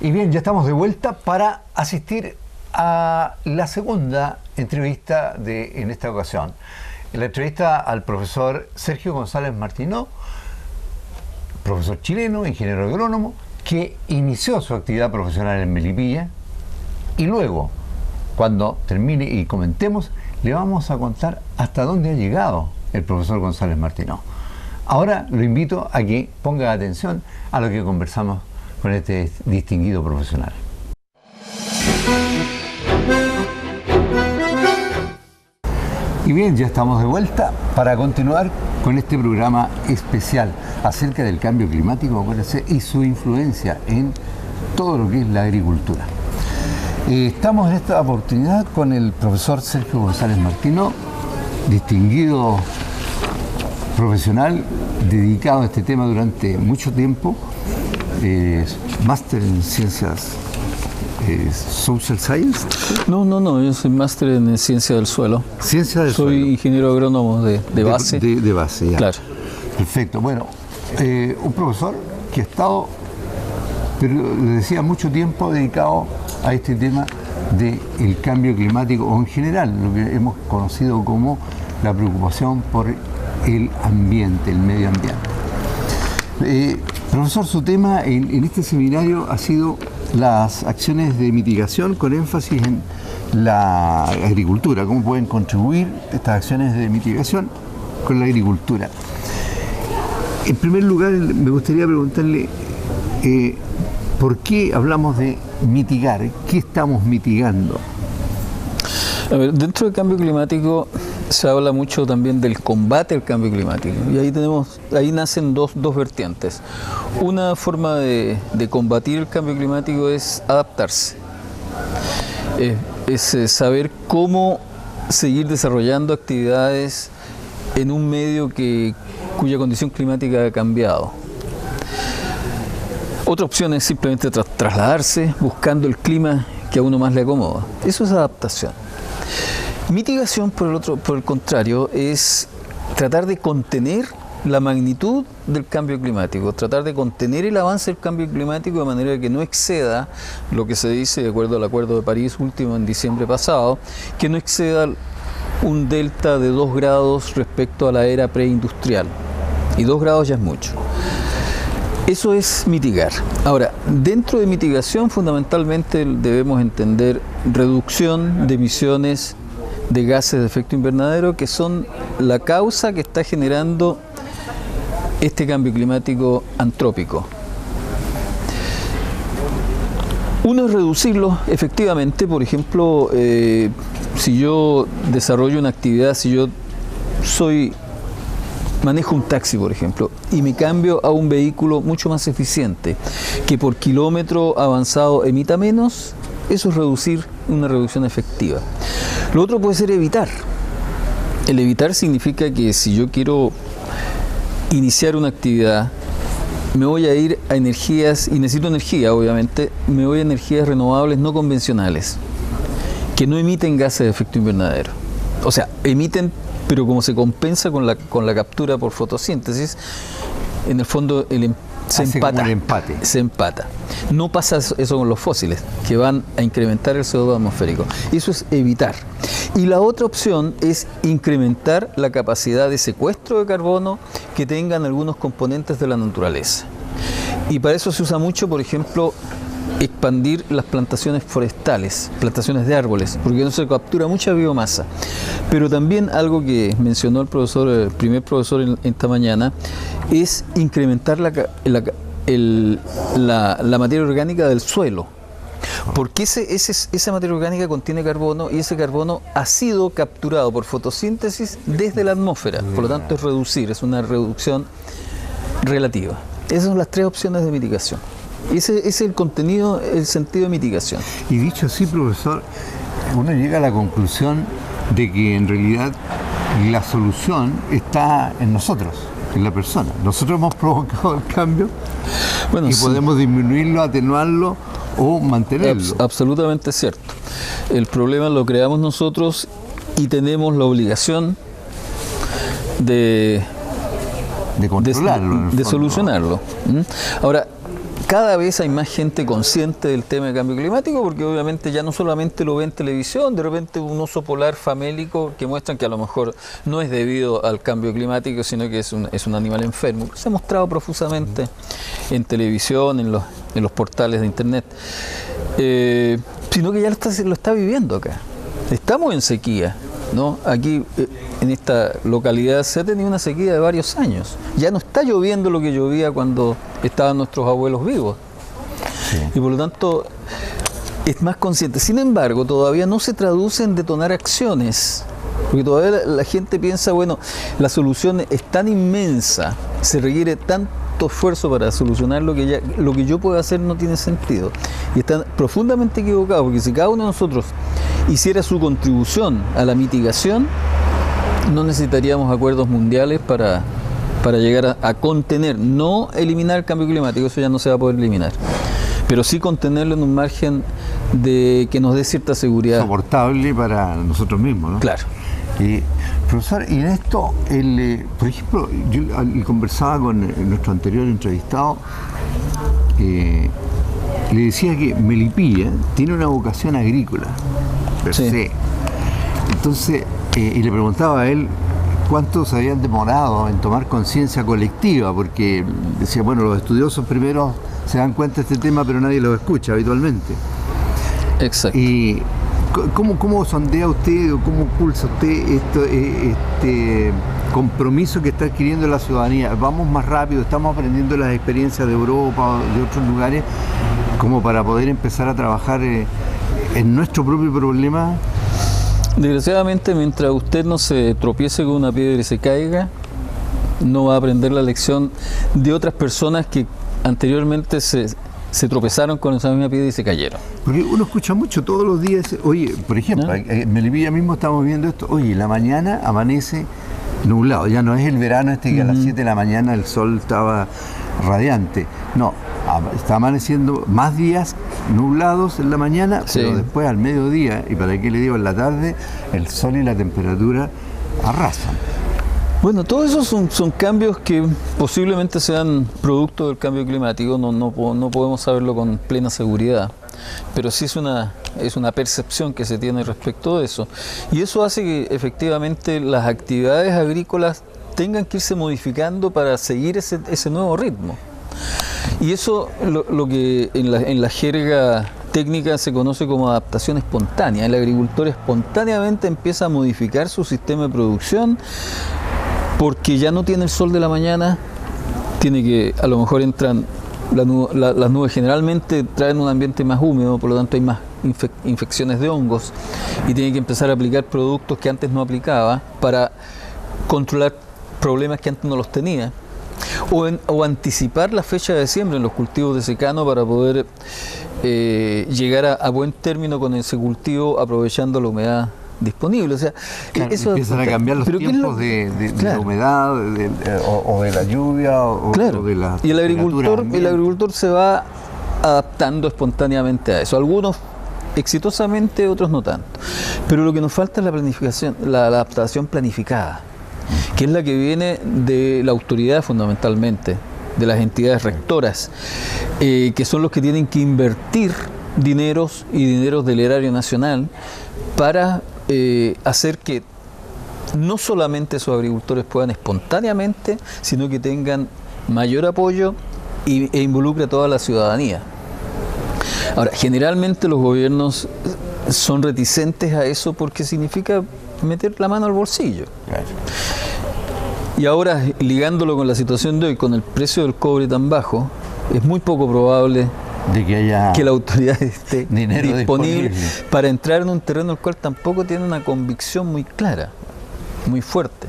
Y bien, ya estamos de vuelta para asistir a la segunda entrevista en esta ocasión. La entrevista al profesor Sergio González Martino, profesor chileno, ingeniero agrónomo, que inició su actividad profesional en Melipilla, y luego, cuando termine y comentemos, le vamos a contar hasta dónde ha llegado el profesor González Martino. Ahora lo invito a que ponga atención a lo que conversamos con este distinguido profesional. Y bien, ya estamos de vuelta para continuar con este programa especial acerca del cambio climático, acuérdense, y su influencia en todo lo que es la agricultura. Estamos en esta oportunidad con el profesor Sergio González Martino, distinguido profesional dedicado a este tema durante mucho tiempo, máster en ciencias social science. No, yo soy máster en ciencia del suelo. Ciencia del suelo. Soy ingeniero agrónomo de base. De base, ya. Claro. Perfecto. Bueno, un profesor que ha estado, pero le decía, mucho tiempo dedicado a este tema del cambio climático, o en general, lo que hemos conocido como la preocupación por el ambiente, el medio ambiente. Profesor, su tema en este seminario ha sido las acciones de mitigación con énfasis en la agricultura. ¿Cómo pueden contribuir estas acciones de mitigación con la agricultura? En primer lugar, me gustaría preguntarle ¿por qué hablamos de mitigar? ¿Qué estamos mitigando? A ver, dentro del cambio climático se habla mucho también del combate al cambio climático, y ahí nacen dos vertientes. Una forma de combatir el cambio climático es adaptarse, es saber cómo seguir desarrollando actividades en un medio cuya condición climática ha cambiado. Otra opción es simplemente trasladarse buscando el clima que a uno más le acomoda. Eso es adaptación. Mitigación, por el contrario, es tratar de contener la magnitud del cambio climático, tratar de contener el avance del cambio climático de manera que no exceda lo que se dice, de acuerdo al Acuerdo de París último en diciembre pasado, que no exceda un delta de 2 grados respecto a la era preindustrial. Y 2 grados ya es mucho. Eso es mitigar. Ahora, dentro de mitigación fundamentalmente debemos entender reducción de emisiones de gases de efecto invernadero, que son la causa que está generando este cambio climático antrópico. Uno es reducirlo efectivamente. Por ejemplo, si yo desarrollo una actividad, si yo manejo un taxi, por ejemplo, y me cambio a un vehículo mucho más eficiente, que por kilómetro avanzado emita menos, eso es una reducción efectiva. Lo otro puede ser evitar. El evitar significa que si yo quiero iniciar una actividad, me voy a ir a energías, y necesito energía obviamente, me voy a energías renovables no convencionales, que no emiten gases de efecto invernadero. O sea, emiten, pero como se compensa con la captura por fotosíntesis, en el fondo se empata. No pasa eso con los fósiles, que van a incrementar el CO2 atmosférico. Eso es evitar. Y la otra opción es incrementar la capacidad de secuestro de carbono que tengan algunos componentes de la naturaleza. Y para eso se usa mucho, por ejemplo, expandir las plantaciones forestales, plantaciones de árboles, porque no se captura mucha biomasa. Pero también algo que mencionó el primer profesor en esta mañana, es incrementar la materia orgánica del suelo. Porque esa materia orgánica contiene carbono, y ese carbono ha sido capturado por fotosíntesis desde la atmósfera. Por lo tanto, es una reducción relativa. Esas son las 3 opciones de mitigación. Ese es el contenido, el sentido de mitigación. Y dicho así, profesor, uno llega a la conclusión de que en realidad la solución está en nosotros, en la persona. Nosotros hemos provocado el cambio, y podemos disminuirlo, atenuarlo o mantenerlo. Absolutamente cierto. El problema lo creamos nosotros y tenemos la obligación de controlarlo, de solucionarlo. Ahora, cada vez hay más gente consciente del tema del cambio climático, porque obviamente ya no solamente lo ve en televisión, de repente un oso polar famélico que muestran que a lo mejor no es debido al cambio climático, sino que es un animal enfermo. Se ha mostrado profusamente en televisión, en los portales de internet, sino que ya lo está viviendo acá. Estamos en sequía, ¿no? Aquí en esta localidad se ha tenido una sequía de varios años. Ya no está lloviendo lo que llovía cuando estaban nuestros abuelos vivos. Sí. Y por lo tanto es más consciente. Sin embargo, todavía no se traduce en detonar acciones. Porque todavía la gente piensa, bueno, la solución es tan inmensa, se requiere tanto esfuerzo para solucionar lo que yo puedo hacer no tiene sentido. Y están profundamente equivocados, porque si cada uno de nosotros hiciera su contribución a la mitigación, no necesitaríamos acuerdos mundiales para llegar a contener, no eliminar el cambio climático, eso ya no se va a poder eliminar, pero sí contenerlo en un margen de que nos dé cierta seguridad. Soportable para nosotros mismos, ¿no? Claro. Profesor, y en esto, por ejemplo, yo conversaba con nuestro anterior entrevistado, le decía que Melipilla tiene una vocación agrícola, per se. Entonces, y le preguntaba a él cuántos habían demorado en tomar conciencia colectiva, porque decía, bueno, los estudiosos primero se dan cuenta de este tema, pero nadie los escucha habitualmente. Exacto. Y ¿cómo sondea usted o cómo pulsa usted este compromiso que está adquiriendo la ciudadanía? Vamos más rápido, estamos aprendiendo las experiencias de Europa o de otros lugares como para poder empezar a trabajar en nuestro propio problema. Desgraciadamente, mientras usted no se tropiece con una piedra y se caiga, no va a aprender la lección de otras personas que anteriormente se tropezaron con esa misma piedra y se cayeron. Porque uno escucha mucho todos los días, oye, por ejemplo, en Melipilla mismo estamos viendo esto, oye, la mañana amanece nublado, ya no es el verano que a las 7 de la mañana el sol estaba radiante, no, está amaneciendo más días nublados en la mañana, pero después al mediodía, y para qué le digo en la tarde, el sol y la temperatura arrasan. Bueno, todos esos son cambios que posiblemente sean producto del cambio climático, no podemos saberlo con plena seguridad, pero sí es una percepción que se tiene respecto de eso. Y eso hace que efectivamente las actividades agrícolas tengan que irse modificando para seguir ese nuevo ritmo. Y eso lo que en la jerga técnica se conoce como adaptación espontánea. El agricultor espontáneamente empieza a modificar su sistema de producción, porque ya no tiene el sol de la mañana, tiene que, a lo mejor entran las nubes, generalmente traen un ambiente más húmedo, por lo tanto hay más infecciones de hongos, y tiene que empezar a aplicar productos que antes no aplicaba para controlar problemas que antes no los tenía, o anticipar la fecha de siembra en los cultivos de secano para poder llegar a buen término con ese cultivo aprovechando la humedad disponible. O sea, claro, eso empiezan a cambiar los tiempos de la humedad o de la lluvia o de la y el agricultor se va adaptando espontáneamente a eso. Algunos exitosamente, otros no tanto. Pero lo que nos falta es la planificación, la adaptación planificada, que es la que viene de la autoridad fundamentalmente, de las entidades rectoras, que son los que tienen que invertir dineros del erario nacional para hacer que no solamente esos agricultores puedan espontáneamente, sino que tengan mayor apoyo e involucre a toda la ciudadanía. Ahora, generalmente los gobiernos son reticentes a eso porque significa meter la mano al bolsillo. Claro. Y ahora, ligándolo con la situación de hoy, con el precio del cobre tan bajo, es muy poco probable de que la autoridad esté disponible para entrar en un terreno al cual tampoco tiene una convicción muy clara, muy fuerte.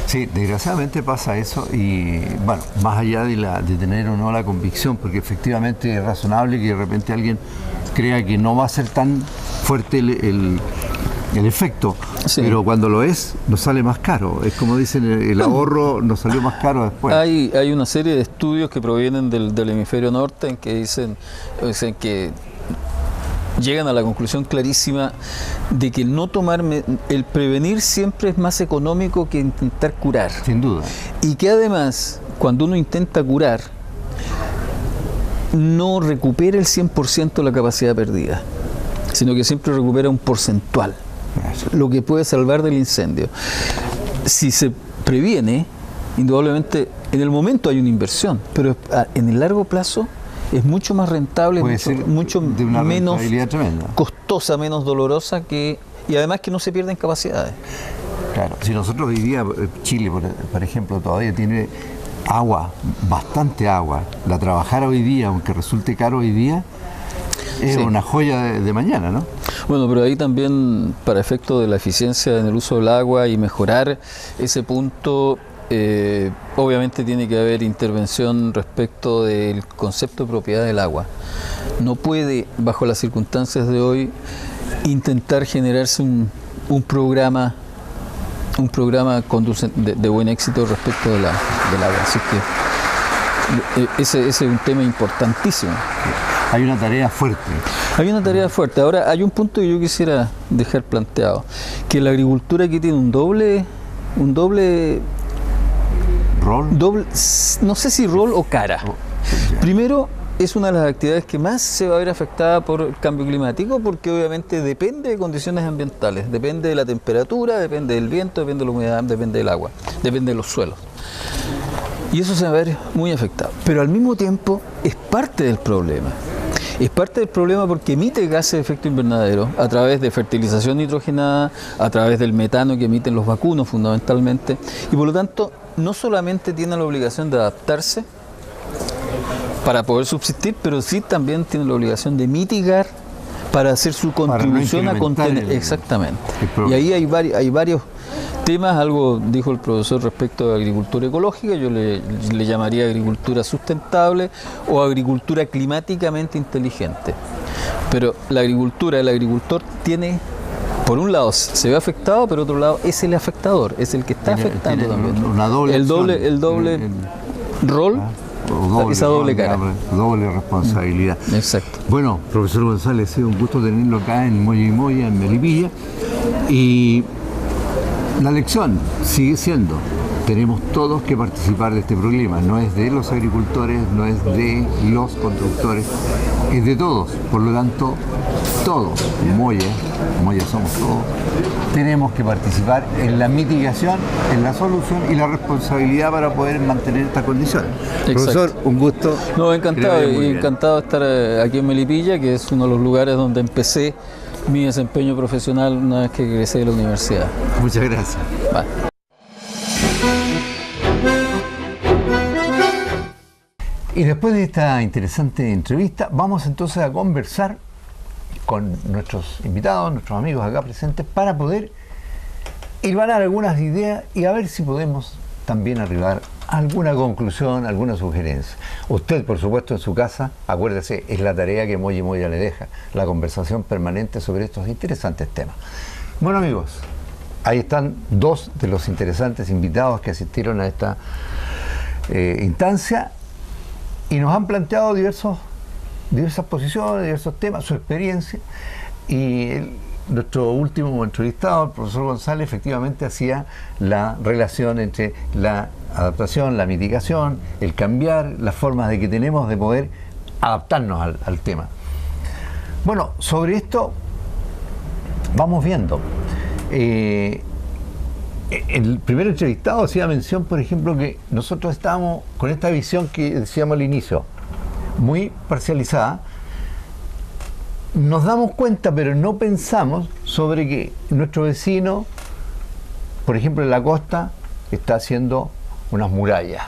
Sí, desgraciadamente pasa eso y bueno, más allá de tener o no la convicción, porque efectivamente es razonable que de repente alguien crea que no va a ser tan fuerte el efecto, sí, pero cuando lo es, nos sale más caro. Es como dicen, el ahorro nos salió más caro después. Hay una serie de estudios que provienen del hemisferio norte en que dicen que llegan a la conclusión clarísima de que el prevenir siempre es más económico que intentar curar. Sin duda. Y que además, cuando uno intenta curar, no recupera el 100% de la capacidad perdida, sino que siempre recupera un porcentual, lo que puede salvar del incendio. Si se previene, indudablemente en el momento hay una inversión, pero en el largo plazo es mucho más rentable, mucho de una menos tremenda, costosa, menos dolorosa, y además que no se pierden capacidades. Claro, si nosotros hoy día, Chile, por ejemplo, todavía tiene agua, bastante agua, la trabajar hoy día, aunque resulte caro hoy día, es una joya de mañana, ¿no? Bueno, pero ahí también, para efecto de la eficiencia en el uso del agua y mejorar ese punto, obviamente tiene que haber intervención respecto del concepto de propiedad del agua. No puede, bajo las circunstancias de hoy, intentar generarse un programa de buen éxito respecto del agua. Así que ese es un tema importantísimo. Hay una tarea fuerte. Hay una tarea fuerte. Ahora, hay un punto que yo quisiera dejar planteado, que la agricultura aquí tiene un doble ¿Rol? No sé si rol o cara. Primero, es una de las actividades que más se va a ver afectada por el cambio climático, porque obviamente depende de condiciones ambientales, depende de la temperatura, depende del viento, depende de la humedad, depende del agua, depende de los suelos. Y eso se va a ver muy afectado. Pero al mismo tiempo es parte del problema. Es parte del problema porque emite gases de efecto invernadero a través de fertilización nitrogenada, a través del metano que emiten los vacunos fundamentalmente, y por lo tanto no solamente tiene la obligación de adaptarse para poder subsistir, pero sí también tiene la obligación de mitigar para hacer su contribución a contener. Exactamente. Y ahí hay varios temas. Algo dijo el profesor respecto de agricultura ecológica, yo le llamaría agricultura sustentable o agricultura climáticamente inteligente. Pero la agricultura, el agricultor tiene, por un lado se ve afectado, pero por otro lado es el afectador, es el que está afectando también. Una doble el doble rol. Esa doble cara. Doble responsabilidad. Exacto. Bueno, profesor González, ha sido un gusto tenerlo acá en Moya y Moya, en Melipilla. Y la lección sigue siendo, tenemos todos que participar de este problema. No es de los agricultores, no es de los constructores, es de todos. Por lo tanto, todos, Moya somos todos, tenemos que participar en la mitigación, en la solución y la responsabilidad para poder mantener estas condiciones. Exacto. Profesor, un gusto. No, encantado de estar aquí en Melipilla, que es uno de los lugares donde empecé mi desempeño profesional una vez que egresé de la universidad. Muchas gracias. Vale. Y después de esta interesante entrevista, vamos entonces a conversar con nuestros invitados, nuestros amigos acá presentes, para poder hilvanar algunas ideas y a ver si podemos también arribar a alguna conclusión, alguna sugerencia. Usted, por supuesto, en su casa, acuérdese, es la tarea que Moya y Moya le deja, la conversación permanente sobre estos interesantes temas. Bueno, amigos, ahí están dos de los interesantes invitados que asistieron a esta instancia y nos han planteado diversas posiciones, diversos temas, su experiencia, y nuestro último entrevistado, el profesor González, efectivamente hacía la relación entre la adaptación, la mitigación, el cambiar, las formas de que tenemos de poder adaptarnos al tema. Bueno, sobre esto vamos viendo. El primer entrevistado hacía mención, por ejemplo, que nosotros estábamos con esta visión que decíamos al inicio, muy parcializada. Nos damos cuenta, pero no pensamos sobre que nuestro vecino, por ejemplo en la costa, está haciendo unas murallas.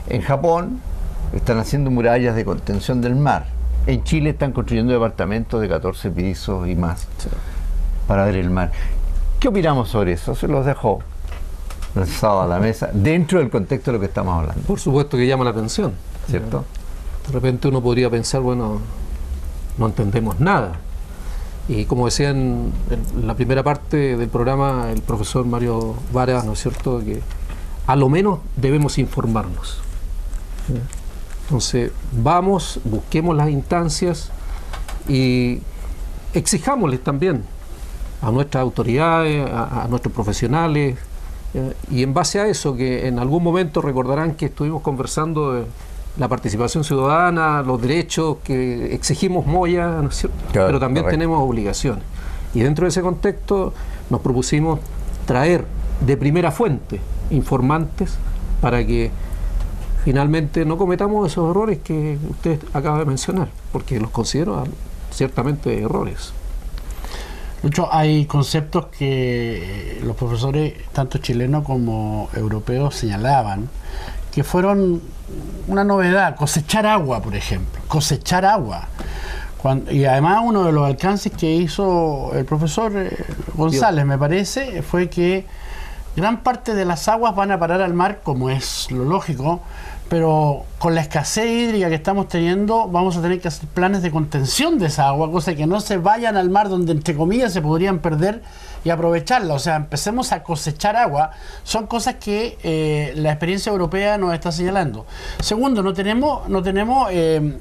En Japón están haciendo murallas de contención del mar. En Chile están construyendo departamentos de 14 pisos y más para ver el mar. ¿Qué opinamos sobre eso? Se los dejo lanzado a la mesa dentro del contexto de lo que estamos hablando. Por supuesto que llama la atención, ¿cierto? De repente uno podría pensar, bueno, no entendemos nada. Y como decía en la primera parte del programa el profesor Mario Varas, ¿no es cierto?, que a lo menos debemos informarnos. Entonces, vamos, busquemos las instancias y exijámosles también a nuestras autoridades, a nuestros profesionales, y en base a eso, que en algún momento recordarán que estuvimos conversando la participación ciudadana, los derechos que exigimos Moya, ¿no es cierto? Claro, pero también correcto. tenemos obligaciones. Y dentro de ese contexto nos propusimos traer de primera fuente informantes para que finalmente no cometamos esos errores que usted acaba de mencionar, porque los considero ciertamente errores. Lucho, hay conceptos que los profesores, tanto chilenos como europeos, señalaban, que fueron una novedad. Cosechar agua, por ejemplo. Cosechar agua. Y además uno de los alcances que hizo el profesor González, me parece, fue que gran parte de las aguas van a parar al mar, como es lo lógico, pero con la escasez hídrica que estamos teniendo vamos a tener que hacer planes de contención de esa agua, cosa que no se vayan al mar donde entre comillas se podrían perder y aprovecharla. O sea, empecemos a cosechar agua. Son cosas que la experiencia europea nos está señalando. Segundo, no tenemos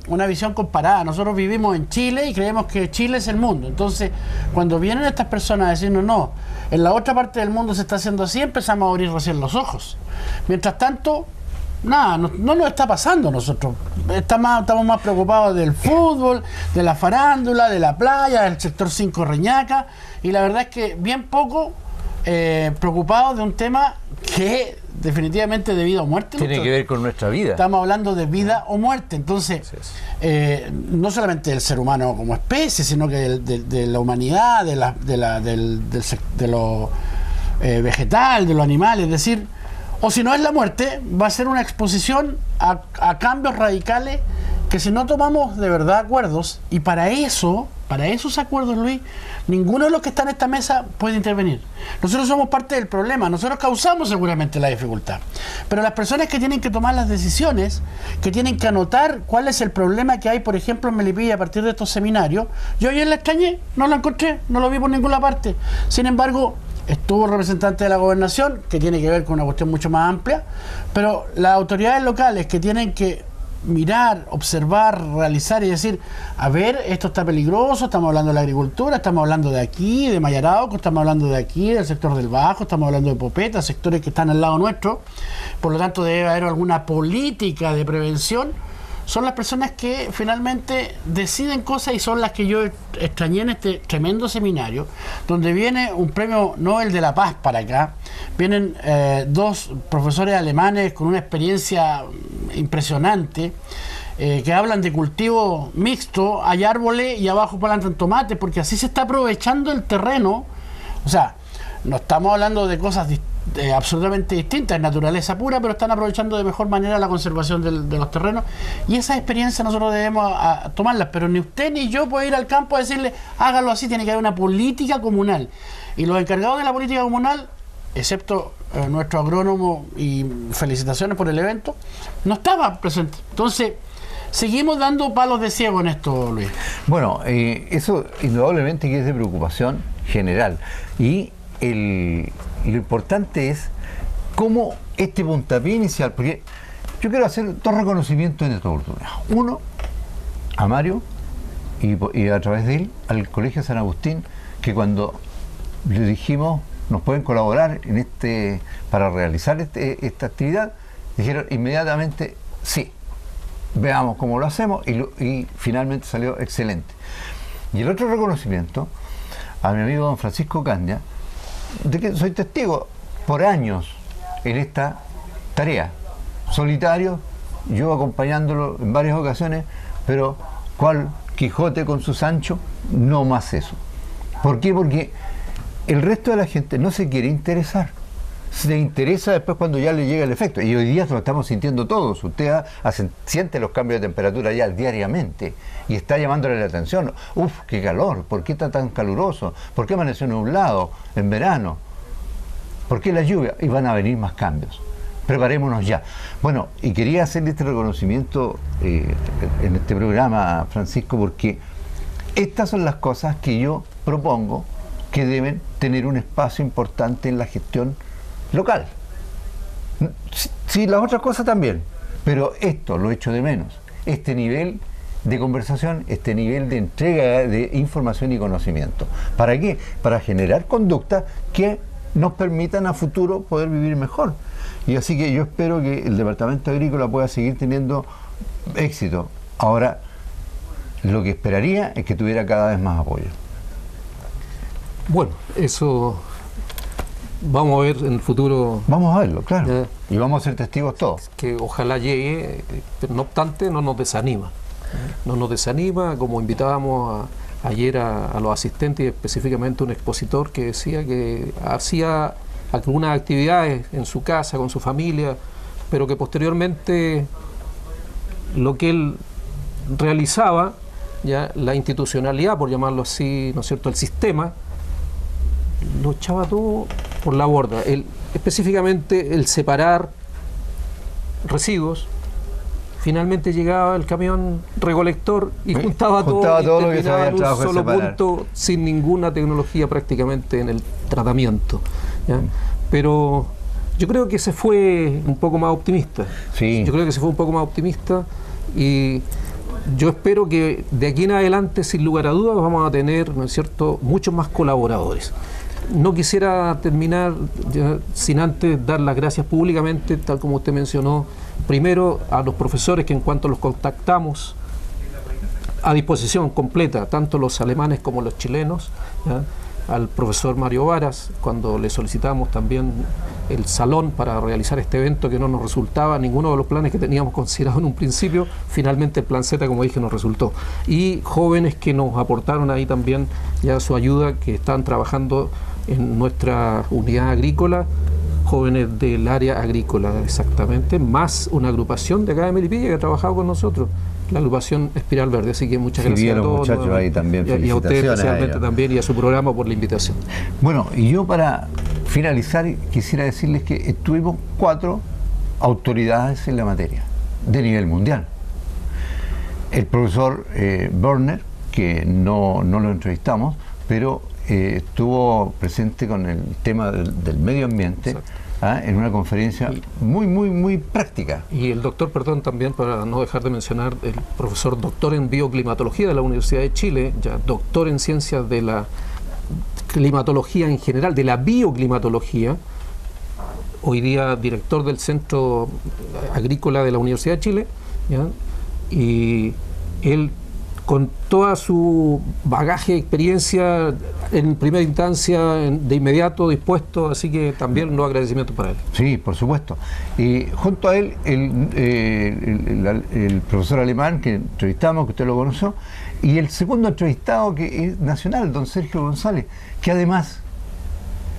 una visión comparada. Nosotros vivimos en Chile y creemos que Chile es el mundo. Entonces, cuando vienen estas personas a decirnos no, en la otra parte del mundo se está haciendo así, empezamos a abrir recién los ojos. Mientras tanto, nada, no nos está pasando a nosotros. Estamos más preocupados del fútbol, de la farándula, de la playa, del sector 5 Reñaca, y la verdad es que bien poco preocupados de un tema que definitivamente de vida o muerte. Tiene que ver con nuestra vida. Estamos hablando de vida o muerte. Entonces, no solamente del ser humano como especie, sino que de la humanidad, de lo vegetal, de lo animal, es decir, o si no es la muerte, va a ser una exposición a cambios radicales que si no tomamos de verdad acuerdos, y para esos acuerdos, Luis, ninguno de los que están en esta mesa puede intervenir. Nosotros somos parte del problema, nosotros causamos seguramente la dificultad, pero las personas que tienen que tomar las decisiones, que tienen que anotar cuál es el problema que hay, por ejemplo, en Melipilla a partir de estos seminarios, yo ayer la extrañé, no la encontré, no lo vi por ninguna parte. Sin embargo, estuvo el representante de la gobernación, que tiene que ver con una cuestión mucho más amplia, pero las autoridades locales que tienen que mirar, observar, realizar y decir, a ver, esto está peligroso, estamos hablando de la agricultura, estamos hablando de aquí, de Mayarauco, estamos hablando de aquí, del sector del Bajo, estamos hablando de Popeta, sectores que están al lado nuestro, por lo tanto debe haber alguna política de prevención. Son las personas que finalmente deciden cosas y son las que yo extrañé en este tremendo seminario, donde viene un premio Nobel de la Paz para acá, vienen dos profesores alemanes con una experiencia impresionante, que hablan de cultivo mixto, hay árboles y abajo plantan tomates, porque así se está aprovechando el terreno. O sea, no estamos hablando de cosas absolutamente distintas, es naturaleza pura, pero están aprovechando de mejor manera la conservación de los terrenos, y esas experiencias nosotros debemos tomarlas, pero ni usted ni yo puede ir al campo a decirle hágalo así. Tiene que haber una política comunal, y los encargados de la política comunal, excepto nuestro agrónomo, y felicitaciones por el evento, no estaba presente. Entonces seguimos dando palos de ciego en esto, Luis. Bueno, eso indudablemente que es de preocupación general, y lo importante es cómo este puntapié inicial, porque yo quiero hacer dos reconocimientos en esta oportunidad. Uno, a Mario, y a través de él, al Colegio San Agustín, que cuando le dijimos nos pueden colaborar para realizar esta actividad, dijeron inmediatamente sí, veamos cómo lo hacemos, y finalmente salió excelente. Y el otro reconocimiento a mi amigo don Francisco Candia, de que soy testigo por años en esta tarea, solitario, yo acompañándolo en varias ocasiones, pero cual Quijote con su Sancho, no más eso. ¿Por qué? Porque el resto de la gente no se quiere interesar, se interesa después cuando ya le llega el efecto, y hoy día lo estamos sintiendo todos. Usted siente los cambios de temperatura ya diariamente y está llamándole la atención. Uf, qué calor, ¿por qué está tan caluroso? ¿Por qué amaneció nublado en verano? ¿Por qué la lluvia? Y van a venir más cambios. Preparémonos ya. Bueno, y quería hacerle este reconocimiento en este programa, Francisco, porque estas son las cosas que yo propongo que deben tener un espacio importante en la gestión local. Sí, las otras cosas también, pero esto lo echo de menos. Este nivel de conversación, este nivel de entrega de información y conocimiento. ¿Para qué? Para generar conductas que nos permitan a futuro poder vivir mejor. Y así que yo espero que el Departamento Agrícola pueda seguir teniendo éxito. Ahora, lo que esperaría es que tuviera cada vez más apoyo. Bueno, eso vamos a ver en el futuro. Vamos a verlo, claro. Y vamos a ser testigos todos. Que ojalá llegue, pero no obstante no nos desanima. No nos desanima, como invitábamos ayer a los asistentes y específicamente un expositor que decía que hacía algunas actividades en su casa, con su familia, pero que posteriormente lo que él realizaba, ya la institucionalidad, por llamarlo así, ¿no es cierto?, el sistema, lo echaba todo por la borda. Específicamente el separar residuos. Finalmente llegaba el camión recolector y juntaba todo lo que se había en un trabajado de solo separar. punto, sin ninguna tecnología prácticamente en el tratamiento, ¿ya? Pero yo creo que se fue un poco más optimista. Sí. Yo creo que se fue un poco más optimista y yo espero que de aquí en adelante, sin lugar a dudas, vamos a tener, ¿no es cierto?, muchos más colaboradores. No quisiera terminar ya sin antes dar las gracias públicamente, tal como usted mencionó, primero a los profesores que en cuanto los contactamos, a disposición completa, tanto los alemanes como los chilenos, ¿ya? Al profesor Mario Varas, cuando le solicitamos también el salón para realizar este evento que no nos resultaba ninguno de los planes que teníamos considerado en un principio, finalmente el plan Z, como dije, nos resultó. Y jóvenes que nos aportaron ahí también ya su ayuda, que están trabajando en nuestra unidad agrícola, jóvenes del área agrícola exactamente, más una agrupación de acá de Melipilla que ha trabajado con nosotros, la agrupación Espiral Verde. Así que muchas gracias a los todos, muchachos ahí también, y a usted especialmente ellos también, y a su programa por la invitación. Bueno, y yo para finalizar quisiera decirles que tuvimos 4 autoridades en la materia de nivel mundial. El profesor Werner, que no lo entrevistamos, pero estuvo presente con el tema del medio ambiente, en una conferencia muy práctica. Y el doctor, perdón, también para no dejar de mencionar, el profesor doctor en bioclimatología de la Universidad de Chile, ya doctor en ciencias de la climatología en general, de la bioclimatología, hoy día director del Centro Agrícola de la Universidad de Chile, ¿ya? Y él, con toda su bagaje de experiencia, en primera instancia, de inmediato dispuesto, así que también los agradecimientos para él. Sí, por supuesto. Y junto a él, el profesor alemán que entrevistamos, que usted lo conoció, y el segundo entrevistado, que es nacional, don Sergio González, que además,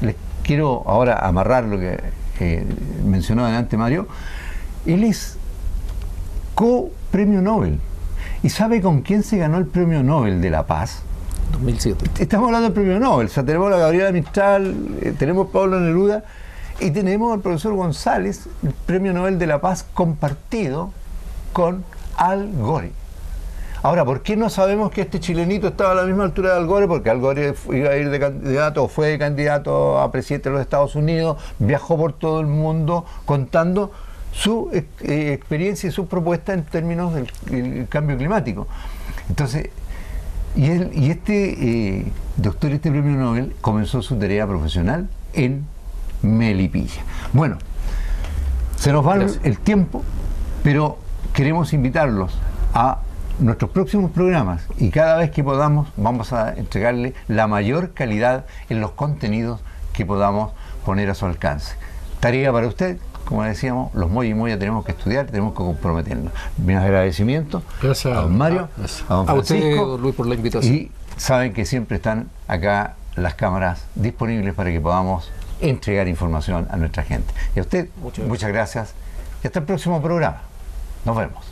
les quiero ahora amarrar lo que mencionó adelante Mario, él es co-premio Nobel. ¿Y sabe con quién se ganó el premio Nobel de la Paz? 2007. Estamos hablando del premio Nobel. O sea, tenemos a la Gabriela Mistral, tenemos a Pablo Neruda y tenemos al profesor González, el premio Nobel de la Paz compartido con Al Gore. Ahora, ¿por qué no sabemos que este chilenito estaba a la misma altura de Al Gore? Porque Al Gore iba a ir de candidato, o fue de candidato a presidente de los Estados Unidos, viajó por todo el mundo contando su experiencia y sus propuestas en términos del cambio climático. Entonces, este doctor, este premio Nobel, comenzó su tarea profesional en Melipilla. Bueno, se nos va el tiempo, pero queremos invitarlos a nuestros próximos programas y cada vez que podamos vamos a entregarle la mayor calidad en los contenidos que podamos poner a su alcance. Tarea para usted. Como decíamos, los Moya y Moya tenemos que estudiar, tenemos que comprometernos. Mis agradecimientos a don Mario, a don Francisco, a usted, Luis, por la invitación. Y saben que siempre están acá las cámaras disponibles para que podamos entregar información a nuestra gente. Y a usted, muchas gracias. Y hasta el próximo programa. Nos vemos.